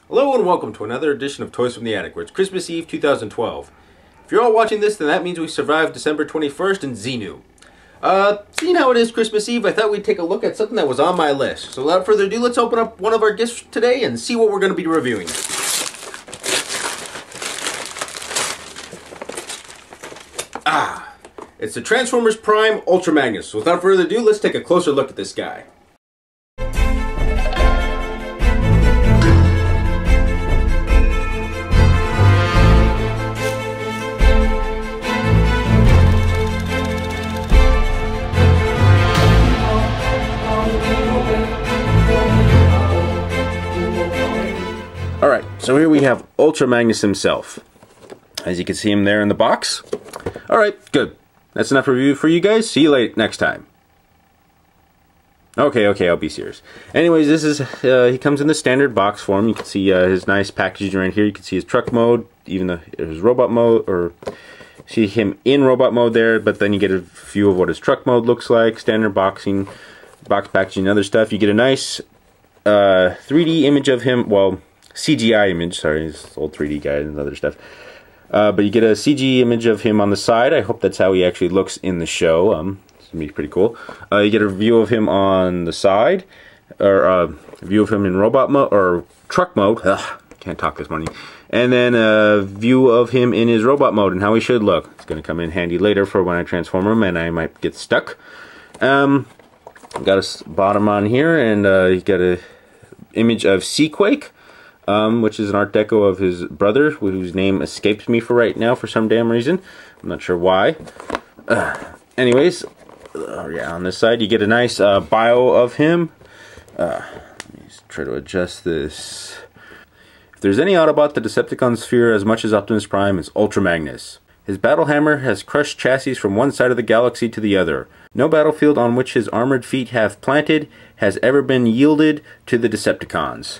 Hello and welcome to another edition of Toys from the Attic, where it's Christmas Eve 2012. If you're all watching this, then that means we survived December 21st in Xenu. Seeing how it is Christmas Eve, I thought we'd take a look at something that was on my list. So without further ado, let's open up one of our gifts today and see what we're going to be reviewing. It's the Transformers Prime Ultra Magnus. So without further ado, let's take a closer look at this guy. Alright, so here we have Ultra Magnus himself. As you can see him there in the box. Alright, good. That's enough review for you guys. See you next time. Okay, I'll be serious. Anyways, this is, he comes in the standard box form. You can see his nice packaging right here. You can see his truck mode, even though his robot mode, or see him in robot mode there, but then you get a view of what his truck mode looks like, standard box packaging and other stuff. You get a nice 3D image of him, well, CGI image, sorry, his old 3D guy and other stuff. But you get a CG image of him on the side. I hope that's how he actually looks in the show. It's gonna be pretty cool. You get a view of him on the side, or a view of him in robot mode or truck mode. Ugh, can't talk this morning. And then a view of him in his robot mode and how he should look. It's gonna come in handy later for when I transform him and I might get stuck. Got a bottom on here, and you got a image of Seaquake. Which is an art deco of his brother, whose name escapes me for right now for some damn reason. I'm not sure why. Anyways, yeah, on this side you get a nice bio of him. Let me just try to adjust this. If there's any Autobot the Decepticons fear as much as Optimus Prime, it's Ultra Magnus. His battle hammer has crushed chassis from one side of the galaxy to the other. No battlefield on which his armored feet have planted has ever been yielded to the Decepticons.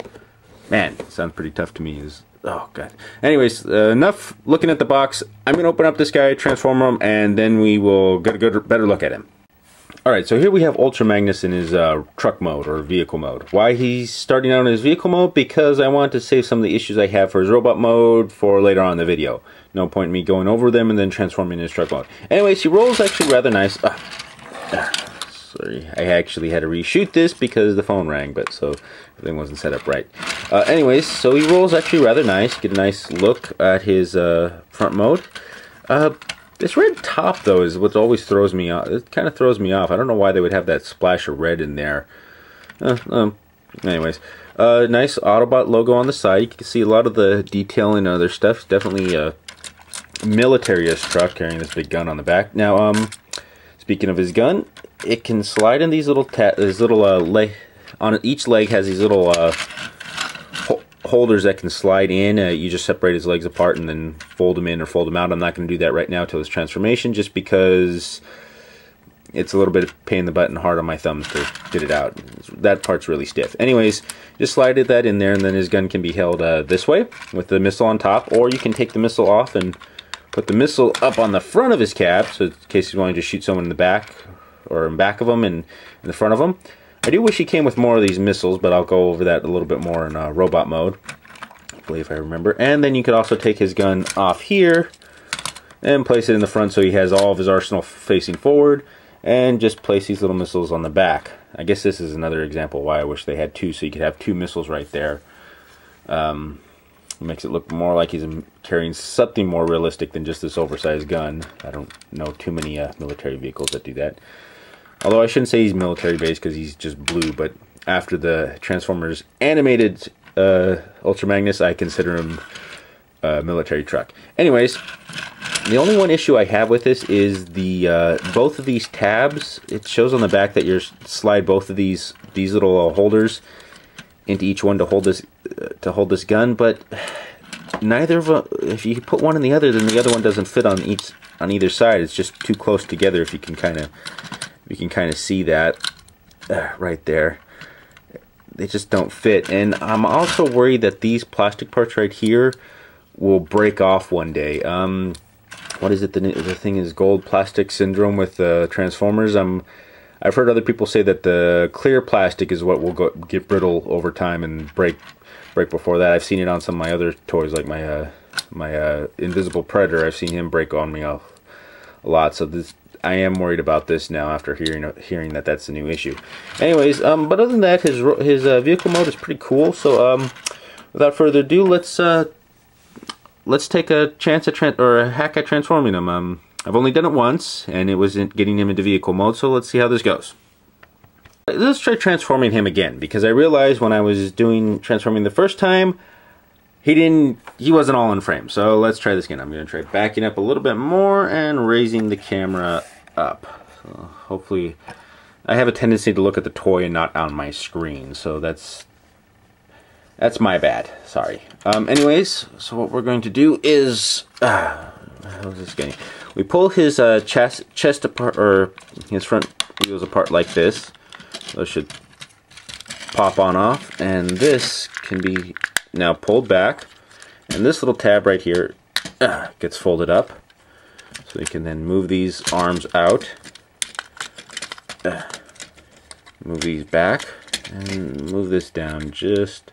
Man, sounds pretty tough to me. Oh, God. Anyways, enough looking at the box. I'm going to open up this guy, transform him, and then we will get a better look at him. Alright, so here we have Ultra Magnus in his truck mode, or vehicle mode. Why he's starting out in his vehicle mode? Because I want to save some of the issues I have for his robot mode for later on in the video. No point in me going over them and then transforming in his truck mode. Anyways, he rolls actually rather nice. Sorry, I actually had to reshoot this because the phone rang, but so everything wasn't set up right. Anyways, so he rolls actually rather nice. Get a nice look at his front mode. This red top, though, is what always throws me off. It kind of throws me off. I don't know why they would have that splash of red in there. Anyways, nice Autobot logo on the side. You can see a lot of the detailing and other stuff. Definitely a military-ish truck carrying this big gun on the back. Now, speaking of his gun, it can slide in these little leg. On each leg has these little holders that can slide in. You just separate his legs apart and then fold them in or fold them out. I'm not going to do that right now till his transformation, just because it's a little bit of pain in the butt and hard on my thumbs to get it out. That part's really stiff. Anyways, just slide that in there, and then his gun can be held this way with the missile on top, or you can take the missile off and put the missile up on the front of his cab, so in case he's wanting to shoot someone in the back, or in back of him and in the front of him. I do wish he came with more of these missiles, but I'll go over that a little bit more in robot mode, hopefully, if I remember. And then you could also take his gun off here and place it in the front so he has all of his arsenal facing forward, and just place these little missiles on the back. I guess this is another example why I wish they had two, so you could have two missiles right there. It makes it look more like he's carrying something more realistic than just this oversized gun. I don't know too many military vehicles that do that. Although I shouldn't say he's military based because he's just blue, but after the Transformers animated Ultra Magnus, I consider him a military truck. Anyways, the only one issue I have with this is the both of these tabs. It shows on the back that you slide both of these little holders into each one to hold this gun, but neither of them, if you put one in the other, then the other one doesn't fit on either side. It's just too close together. If you can kind of see that right there, they just don't fit. And I'm also worried that these plastic parts right here will break off one day. What is it? The thing is gold plastic syndrome with Transformers. I've heard other people say that the clear plastic is what will get brittle over time and break break before that. I've seen it on some of my other toys, like my my Invisible Predator. I've seen him break on me a lot. So this, I am worried about this now after hearing that that's a new issue. Anyways, but other than that, his vehicle mode is pretty cool. So without further ado, let's take a chance at a hack at transforming him. I've only done it once, and it wasn't getting him into vehicle mode. So let's see how this goes. Let's try transforming him again, because I realized when I was doing transforming the first time, he wasn't all in frame. So let's try this again. I'm going to try backing up a little bit more and raising the camera up. So hopefully, I have a tendency to look at the toy and not on my screen, so that's my bad. Sorry. Anyways, so what we're going to do is how's this getting? We pull his chest apart, or his front wheels apart like this. Those should pop on off, and this can be now pulled back, and this little tab right here gets folded up, so you can then move these arms out, move these back, and move this down just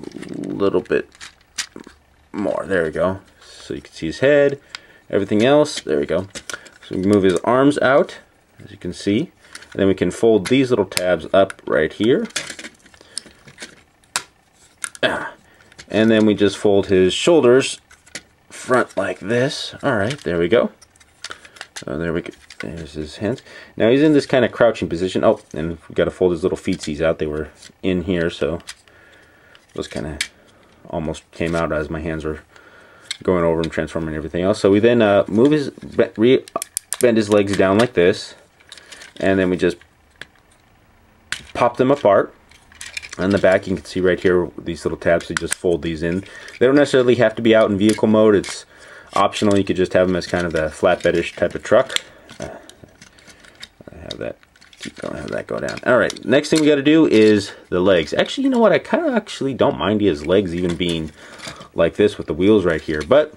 a little bit more. There we go. So you can see his head, everything else. There we go. So we can move his arms out, as you can see. And then we can fold these little tabs up right here. And then we just fold his shoulders front like this. Alright, there we go. There we go. There's his hands. Now he's in this kind of crouching position. Oh, and we got to fold his little feetsies out. They were in here, so those kind of almost came out as my hands were going over and transforming everything else. So we then bend his legs down like this. And then we just pop them apart. On the back, you can see right here these little tabs. We just fold these in. They don't necessarily have to be out in vehicle mode. It's optional. You could just have them as kind of the flatbedish type of truck. I have that. Don't have that go down. All right. Next thing we got to do is the legs. Actually, you know what? I kind of actually don't mind his legs even being like this with the wheels right here, but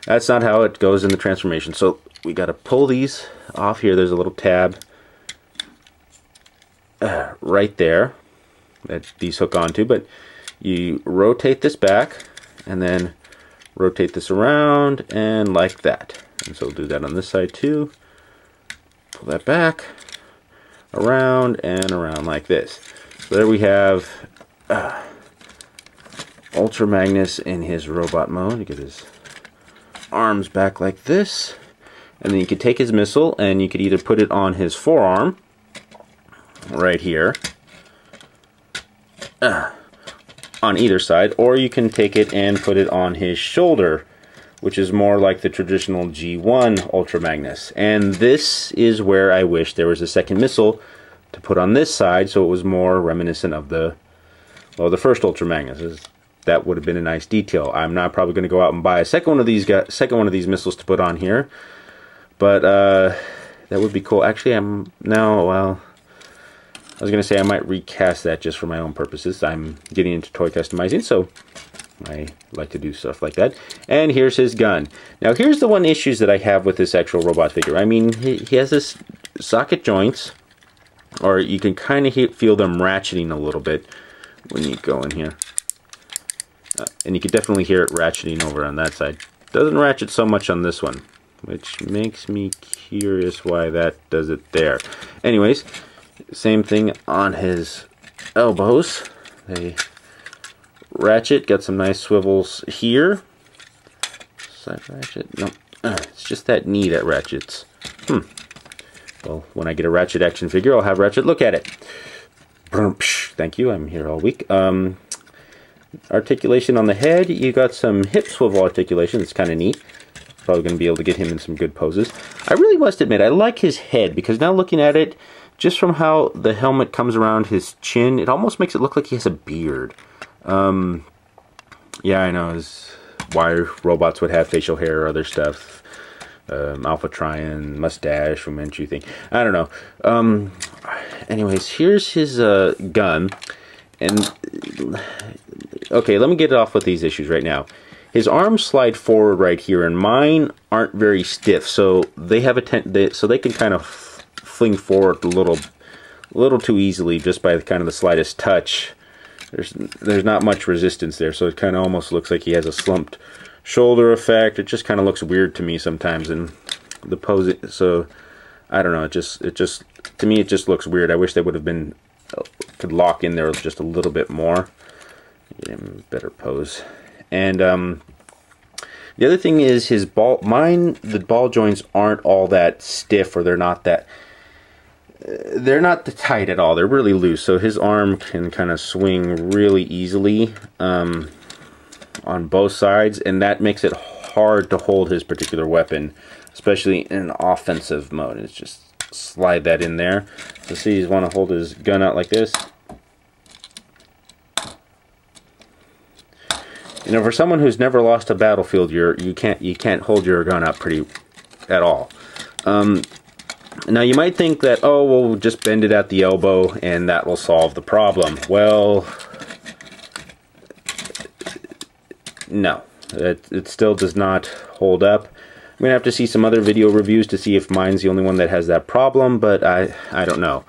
that's not how it goes in the transformation. So we got to pull these off here. There's a little tab right there that these hook onto, but you rotate this back and then rotate this around and like that. And so we'll do that on this side too. Pull that back, around and around like this. So there we have Ultra Magnus in his robot mode. You get his arms back like this, and then you could take his missile and you could either put it on his forearm right here on either side, or you can take it and put it on his shoulder, which is more like the traditional G1 Ultra Magnus. And this is where I wish there was a second missile to put on this side, so it was more reminiscent of the first Ultra Magnus. That would have been a nice detail. I'm not probably going to go out and buy a second one of these missiles to put on here, but that would be cool. Actually, I was going to say I might recast that just for my own purposes. I'm getting into toy customizing, so I like to do stuff like that. And here's his gun. Now here's the one issues that I have with this actual robot figure. I mean, he has this socket joints, or you can kind of feel them ratcheting a little bit when you go in here. And you can definitely hear it ratcheting over on that side. Doesn't ratchet so much on this one, which makes me curious why that does it there. Anyways, same thing on his elbows. They ratchet, got some nice swivels here. Side ratchet? No, it's just that knee that ratchets. Well, when I get a Ratchet action figure, I'll have Ratchet look at it. Thank you, I'm here all week. Articulation on the head, you got some hip swivel articulation. It's kind of neat. Probably going to be able to get him in some good poses. I really must admit, I like his head, because now looking at it, just from how the helmet comes around his chin, it almost makes it look like he has a beard. Yeah, I know why robots would have facial hair or other stuff. Alpha Trion, mustache, Fu Manchu thing. I don't know. Anyways, here's his gun. And okay, let me get off with these issues right now. His arms slide forward right here, and mine aren't very stiff, so they have so they can kind of fling forward a little too easily just by kind of the slightest touch there's not much resistance there, so it kind of almost looks like he has a slumped shoulder effect. It just kind of looks weird to me sometimes, and the pose. So I don't know. It just to me it just looks weird. I wish they would have been could lock in there just a little bit more. Get him a better pose. And the other thing is his ball. The ball joints aren't all that stiff, or they're not that. They're not tight at all. They're really loose, so his arm can kind of swing really easily on both sides, and that makes it hard to hold his particular weapon, especially in an offensive mode. It's just slide that in there. So see, you want to hold his gun out like this. You know, for someone who's never lost a battlefield, you can't hold your gun up at all. Now you might think that, oh, well, we'll just bend it at the elbow and that will solve the problem. Well, no, it still does not hold up. I'm gonna have to see some other video reviews to see if mine's the only one that has that problem, but I don't know.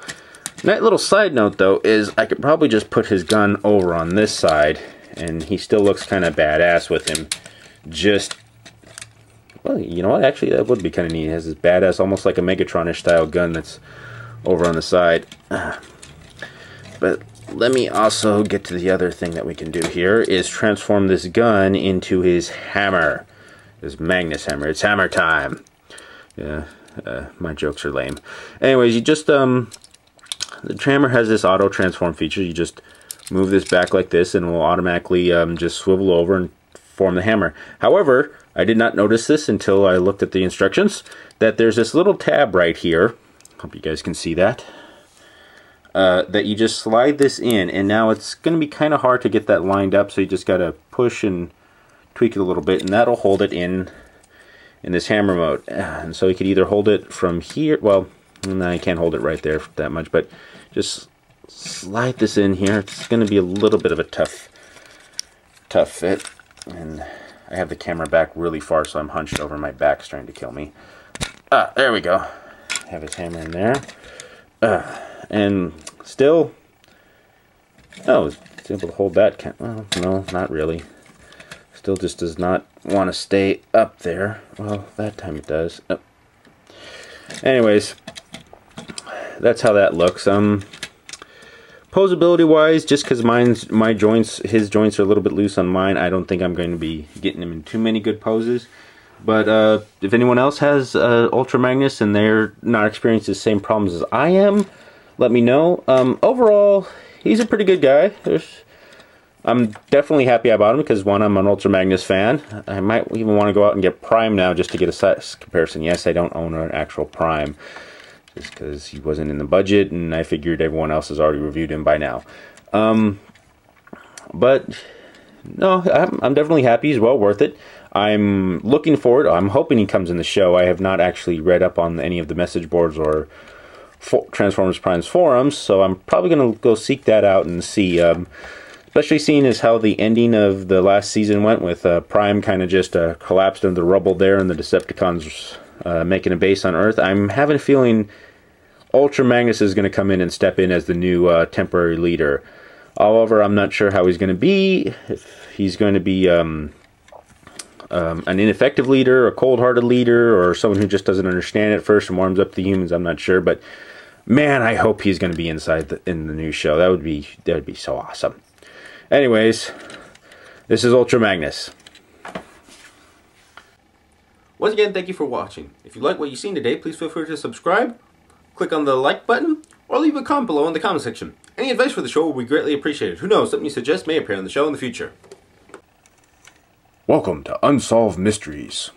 That little side note though is I could probably just put his gun over on this side, and he still looks kind of badass with him. Well, you know what? Actually, that would be kind of neat. He has this badass, almost like a Megatronish style gun that's over on the side. But let me also get to the other thing that we can do here, is transform this gun into his hammer. His Magnus hammer. It's hammer time. Yeah, my jokes are lame. Anyways, you just, the hammer has this auto transform feature. You just move this back like this and it will automatically just swivel over and form the hammer. However, I did not notice this until I looked at the instructions, that there's this little tab right here, hope you guys can see that, that you just slide this in, and now it's going to be kind of hard to get that lined up, so you just got to push and tweak it a little bit, and that'll hold it in this hammer mode. And so you could either hold it from here, well, no, you can't hold it right there that much, but just slide this in here. It's going to be a little bit of a tough fit, and I have the camera back really far, so I'm hunched over. My back's trying to kill me. There we go. Have his hammer in there. And still, oh, it's able to hold that. Well, no, not really. Still just does not want to stay up there. Well, that time it does. Oh. Anyways, that's how that looks. Posability wise, just because his joints are a little bit loose on mine, I don't think I'm going to be getting him in too many good poses. But if anyone else has Ultra Magnus and they're not experiencing the same problems as I am, let me know. Overall, he's a pretty good guy. I'm definitely happy I bought him because, one, I'm an Ultra Magnus fan. I might even want to go out and get Prime now just to get a size comparison. Yes, I don't own an actual Prime, just because he wasn't in the budget, and I figured everyone else has already reviewed him by now. But no, I'm definitely happy. He's well worth it. I'm looking forward. I'm hoping he comes in the show. I have not actually read up on any of the message boards or Transformers Prime's forums, so I'm probably going to go seek that out and see. Especially seeing as how the ending of the last season went, with Prime kind of just collapsed into the rubble there, and the Decepticons making a base on Earth. I'm having a feeling Ultra Magnus is going to come in and step in as the new temporary leader. However, I'm not sure how he's going to be. If he's going to be an ineffective leader, a cold-hearted leader, or someone who just doesn't understand at first and warms up to humans, I'm not sure. But man, I hope he's going to be in the new show. That would be so awesome. Anyways, this is Ultra Magnus. Once again, thank you for watching. If you like what you've seen today, please feel free to subscribe, click on the like button, or leave a comment below in the comment section. Any advice for the show will be greatly appreciated. Who knows, something you suggest may appear on the show in the future. Welcome to Unsolved Mysteries.